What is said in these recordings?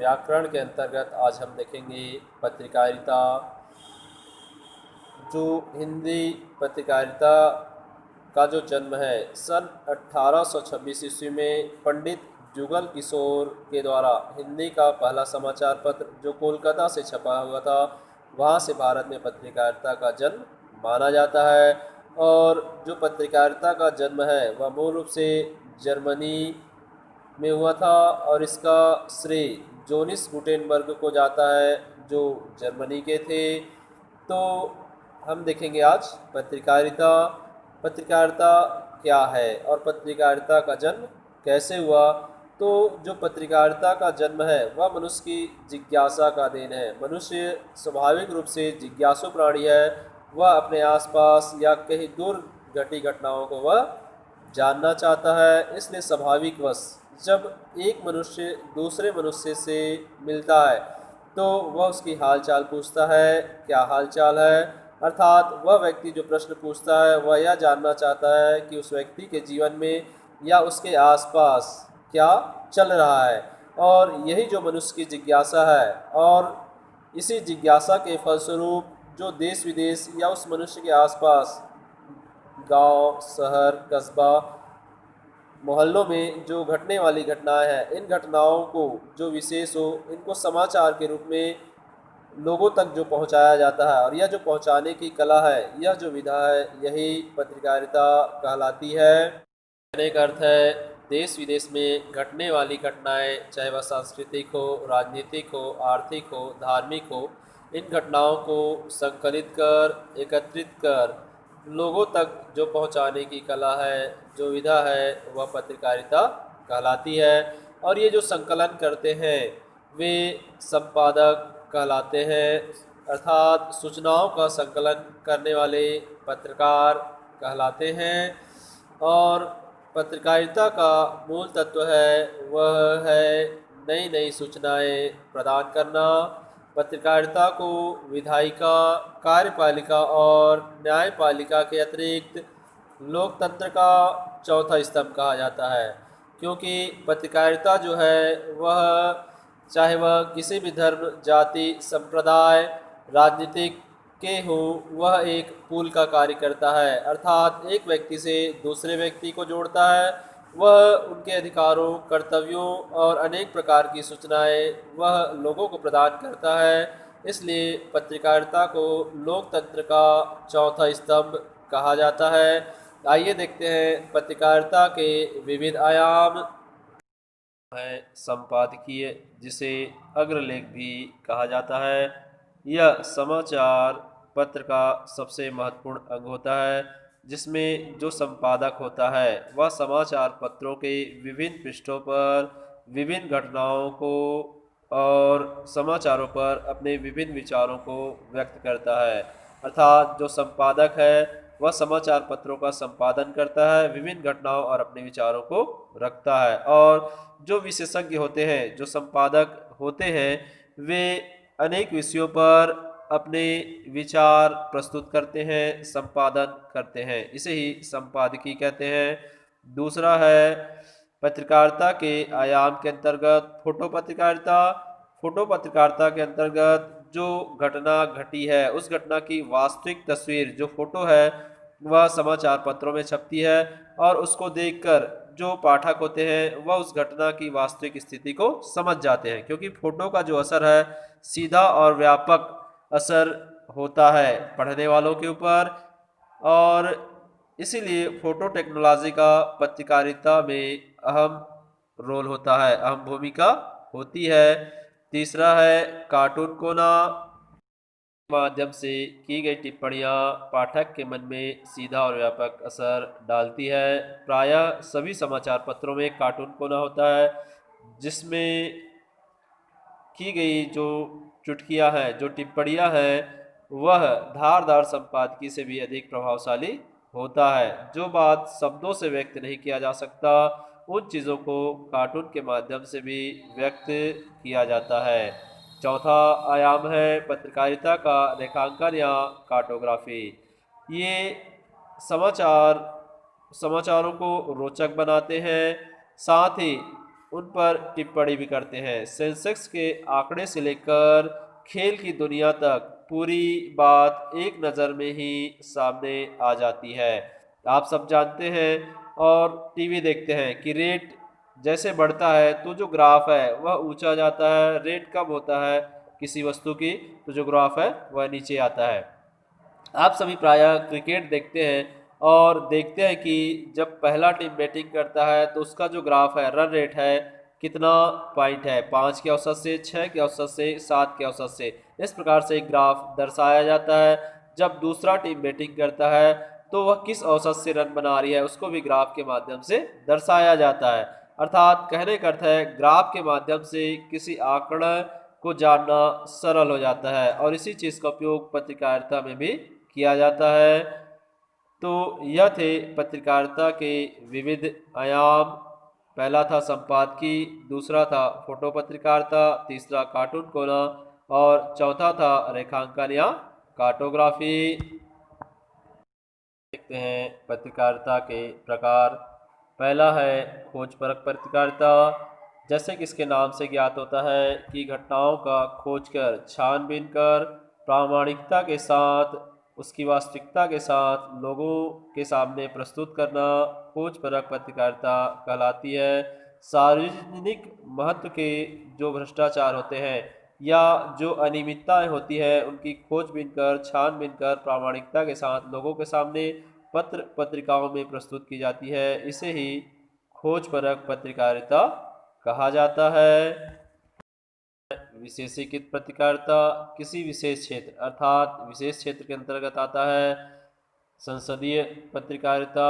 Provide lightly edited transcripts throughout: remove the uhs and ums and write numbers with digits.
व्याकरण के अंतर्गत आज हम देखेंगे पत्रकारिता। जो हिंदी पत्रकारिता का जो जन्म है सन 1826 ईस्वी में पंडित जुगल किशोर के द्वारा हिंदी का पहला समाचार पत्र जो कोलकाता से छपा हुआ था, वहाँ से भारत में पत्रकारिता का जन्म माना जाता है। और जो पत्रकारिता का जन्म है वह मूल रूप से जर्मनी में हुआ था और इसका श्रेय जोनिस गुटेनबर्ग को जाता है जो जर्मनी के थे। तो हम देखेंगे आज पत्रकारिता। पत्रकारिता क्या है और पत्रकारिता का जन्म कैसे हुआ। तो जो पत्रकारिता का जन्म है वह मनुष्य की जिज्ञासा का देन है। मनुष्य स्वाभाविक रूप से जिज्ञासु प्राणी है। वह अपने आसपास या कहीं दूर घटी घटनाओं को वह जानना चाहता है। इसलिए स्वाभाविक वश जब एक मनुष्य दूसरे मनुष्य से मिलता है तो वह उसकी हालचाल पूछता है, क्या हालचाल है। अर्थात वह व्यक्ति जो प्रश्न पूछता है वह यह जानना चाहता है कि उस व्यक्ति के जीवन में या उसके आसपास क्या चल रहा है। और यही जो मनुष्य की जिज्ञासा है और इसी जिज्ञासा के फलस्वरूप जो देश विदेश या उस मनुष्य के आसपास गांव, शहर, कस्बा, मोहल्लों में जो घटने वाली घटनाएं हैं, इन घटनाओं को जो विशेष हो इनको समाचार के रूप में लोगों तक जो पहुंचाया जाता है और यह जो पहुंचाने की कला है, यह जो विधा है, यही पत्रकारिता कहलाती है। कहने का अर्थ है देश विदेश में घटने वाली घटनाएं, चाहे वह सांस्कृतिक हो, राजनीतिक हो, आर्थिक हो, धार्मिक हो, इन घटनाओं को संकलित कर, एकत्रित कर लोगों तक जो पहुंचाने की कला है, जो विधा है, वह पत्रकारिता कहलाती है। और ये जो संकलन करते हैं वे संपादक कहलाते हैं, अर्थात सूचनाओं का संकलन करने वाले पत्रकार कहलाते हैं। और पत्रकारिता का मूल तत्व है वह है नई नई सूचनाएं प्रदान करना। पत्रकारिता को विधायिका, कार्यपालिका और न्यायपालिका के अतिरिक्त लोकतंत्र का चौथा स्तंभ कहा जाता है, क्योंकि पत्रकारिता जो है वह चाहे वह किसी भी धर्म, जाति, संप्रदाय, राजनीतिक के हो, वह एक पुल का कार्य करता है। अर्थात एक व्यक्ति से दूसरे व्यक्ति को जोड़ता है। वह उनके अधिकारों, कर्तव्यों और अनेक प्रकार की सूचनाएं वह लोगों को प्रदान करता है। इसलिए पत्रकारिता को लोकतंत्र का चौथा स्तंभ कहा जाता है। आइए देखते हैं पत्रकारिता के विविध आयाम। है संपादकीय, जिसे अग्रलेख भी कहा जाता है। यह समाचार पत्र का सबसे महत्वपूर्ण अंग होता है, जिसमें जो संपादक होता है वह समाचार पत्रों के विभिन्न पृष्ठों पर विभिन्न घटनाओं को और समाचारों पर अपने विभिन्न विचारों को व्यक्त करता है। अर्थात जो संपादक है वह समाचार पत्रों का संपादन करता है, विभिन्न घटनाओं और अपने विचारों को रखता है। और जो विशेषज्ञ होते हैं, जो संपादक होते हैं, वे अनेक विषयों पर अपने विचार प्रस्तुत करते हैं, संपादन करते हैं। इसे ही संपादकीय कहते हैं। दूसरा है पत्रकारिता के आयाम के अंतर्गत फोटो पत्रकारिता। फोटो पत्रकारिता के अंतर्गत जो घटना घटी है उस घटना की वास्तविक तस्वीर, जो फोटो है, वह समाचार पत्रों में छपती है और उसको देखकर जो पाठक होते हैं वह उस घटना की वास्तविक स्थिति को समझ जाते हैं, क्योंकि फोटो का जो असर है सीधा और व्यापक असर होता है पढ़ने वालों के ऊपर। और इसीलिए फोटो टेक्नोलॉजी का पत्रकारिता में अहम रोल होता है, अहम भूमिका होती है। तीसरा है कार्टून कोना। माध्यम से की गई टिप्पणियां पाठक के मन में सीधा और व्यापक असर डालती है। प्रायः सभी समाचार पत्रों में कार्टून कोना होता है, जिसमें की गई जो चुटकियां हैं, जो टिप्पणियां हैं, वह धारदार संपादकीय से भी अधिक प्रभावशाली होता है। जो बात शब्दों से व्यक्त नहीं किया जा सकता, उन चीज़ों को कार्टून के माध्यम से भी व्यक्त किया जाता है। चौथा आयाम है पत्रकारिता का रेखांकन या कार्टोग्राफी। ये समाचारों को रोचक बनाते हैं, साथ ही उन पर टिप्पणी भी करते हैं। सेंसेक्स के आंकड़े से लेकर खेल की दुनिया तक पूरी बात एक नज़र में ही सामने आ जाती है। आप सब जानते हैं और टीवी देखते हैं कि रेट जैसे बढ़ता है तो जो ग्राफ है वह ऊंचा जाता है, रेट कम होता है किसी वस्तु की तो जो ग्राफ है वह नीचे आता है। आप सभी प्रायः क्रिकेट देखते हैं और देखते हैं कि जब पहला टीम बैटिंग करता है तो उसका जो ग्राफ है, रन रेट है, कितना पॉइंट है, 5 के औसत से, 6 के औसत से, 7 के औसत से, इस प्रकार से एक ग्राफ दर्शाया जाता है। जब दूसरा टीम बैटिंग करता है तो वह किस औसत से रन बना रही है उसको भी ग्राफ के माध्यम से दर्शाया जाता है। अर्थात कहने का अर्थ है ग्राफ के माध्यम से किसी आंकड़े को जानना सरल हो जाता है और इसी चीज़ का उपयोग पत्रकारिता में भी किया जाता है। तो यह थे पत्रकारिता के विविध आयाम। पहला था संपादकीय, दूसरा था फोटो पत्रकारिता, तीसरा कार्टून कोना और चौथा था रेखांकन या कार्टोग्राफी। देखते हैं पत्रकारिता के प्रकार। पहला है खोजपरक पत्रकारिता। जैसे कि इसके नाम से ज्ञात होता है कि घटनाओं का खोज कर, छानबीन कर, प्रामाणिकता के साथ, उसकी वास्तविकता के साथ लोगों के सामने प्रस्तुत करना खोजपरक पत्रकारिता कहलाती है। सार्वजनिक महत्व के जो भ्रष्टाचार होते हैं या जो अनियमितताएं होती है उनकी खोजबीन कर, छानबीन कर, प्रामाणिकता के साथ लोगों के सामने पत्र पत्रिकाओं में प्रस्तुत की जाती है, इसे ही खोजपरक पत्रकारिता कहा जाता है। विशेषीकृत पत्रकारिता किसी विशेष क्षेत्र अर्थात विशेष क्षेत्र के अंतर्गत आता है। संसदीय पत्रकारिता,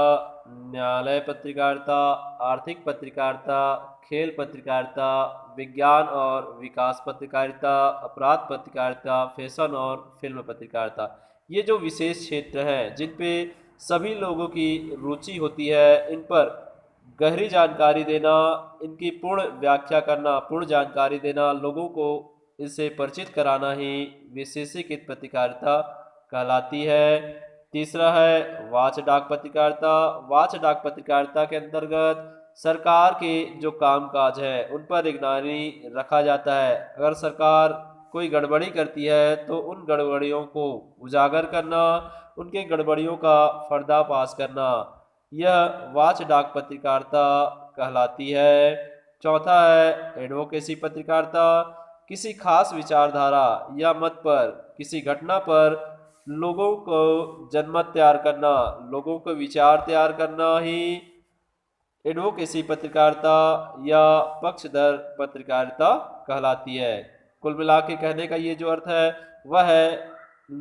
न्यायालय पत्रकारिता, आर्थिक पत्रकारिता, खेल पत्रकारिता, विज्ञान और विकास पत्रकारिता, अपराध पत्रकारिता, फैशन और फिल्म पत्रकारिता। ये जो विशेष क्षेत्र हैं जिन पे सभी लोगों की रुचि होती है, इन पर गहरी जानकारी देना, इनकी पूर्ण व्याख्या करना, पूर्ण जानकारी देना, लोगों को इससे परिचित कराना ही विशेषीकृत पत्रकारिता कहलाती है। तीसरा है वाच डाक पत्रकारिता। वाच डाक पत्रकारिता के अंतर्गत सरकार के जो कामकाज है उन पर निगरानी रखा जाता है। अगर सरकार कोई गड़बड़ी करती है तो उन गड़बड़ियों को उजागर करना, उनके गड़बड़ियों का पर्दाफाश करना, यह वाच डाक पत्रकारिता कहलाती है। चौथा है एडवोकेसी पत्रकारिता। किसी खास विचारधारा या मत पर, किसी घटना पर लोगों को जनमत तैयार करना, लोगों को विचार तैयार करना ही एडवोकेसी पत्रकारिता या पक्षधर पत्रकारिता कहलाती है। कुल मिला के कहने का ये जो अर्थ है वह है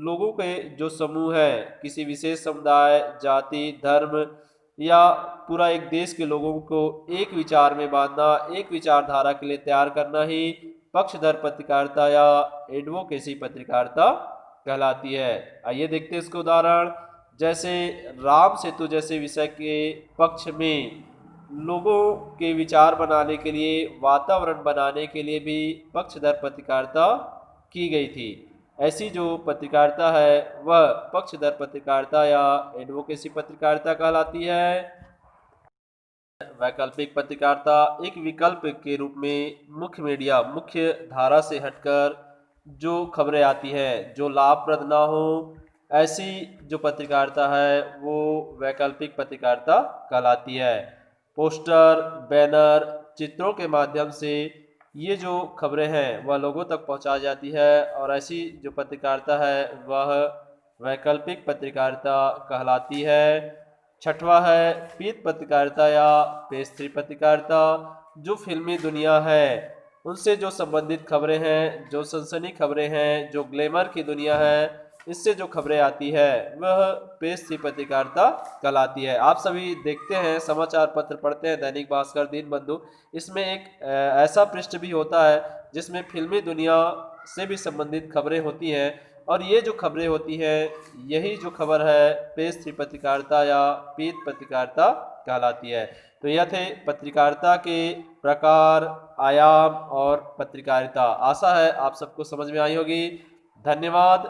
लोगों के जो समूह है, किसी विशेष समुदाय, जाति, धर्म या पूरा एक देश के लोगों को एक विचार में बांधना, एक विचारधारा के लिए तैयार करना ही पक्षधर पत्रकारिता या एडवोकेसी पत्रकारिता कहलाती है। आइए देखते हैं इसको उदाहरण। जैसे राम सेतु जैसे विषय के पक्ष में लोगों के विचार बनाने के लिए, वातावरण बनाने के लिए भी पक्षधर पत्रकारिता की गई थी। ऐसी जो पत्रकारिता है वह पक्षधर पत्रकारिता या एडवोकेसी पत्रकारिता कहलाती है। वैकल्पिक पत्रकारिता एक विकल्प के रूप में मुख्य मीडिया, मुख्य धारा से हटकर जो खबरें आती हैं जो लाभप्रद ना हो, ऐसी जो पत्रकारिता है वो वैकल्पिक पत्रकारिता कहलाती है। पोस्टर, बैनर, चित्रों के माध्यम से ये जो खबरें हैं वह लोगों तक पहुंचाई जाती है और ऐसी जो पत्रकारिता है वह वैकल्पिक पत्रकारिता कहलाती है। छठवां है पीत पत्रकारिता या पेस्ट्री पत्रकारिता। जो फिल्मी दुनिया है उनसे जो संबंधित खबरें हैं, जो सनसनी खबरें हैं, जो ग्लैमर की दुनिया है, इससे जो खबरें आती है वह पेस्ट्री पत्रकारिता कहलाती है। आप सभी देखते हैं, समाचार पत्र पढ़ते हैं, दैनिक भास्कर, दीनबंधु, इसमें एक ऐसा पृष्ठ भी होता है जिसमें फिल्मी दुनिया से भी संबंधित खबरें होती हैं और ये जो खबरें होती हैं यही जो खबर है पेस्ट्री पत्रकारिता या पीत पत्रकारिता कहलाती है। तो यह थे पत्रकारिता के प्रकार, आयाम और पत्रकारिता। आशा है आप सबको समझ में आई होगी। धन्यवाद।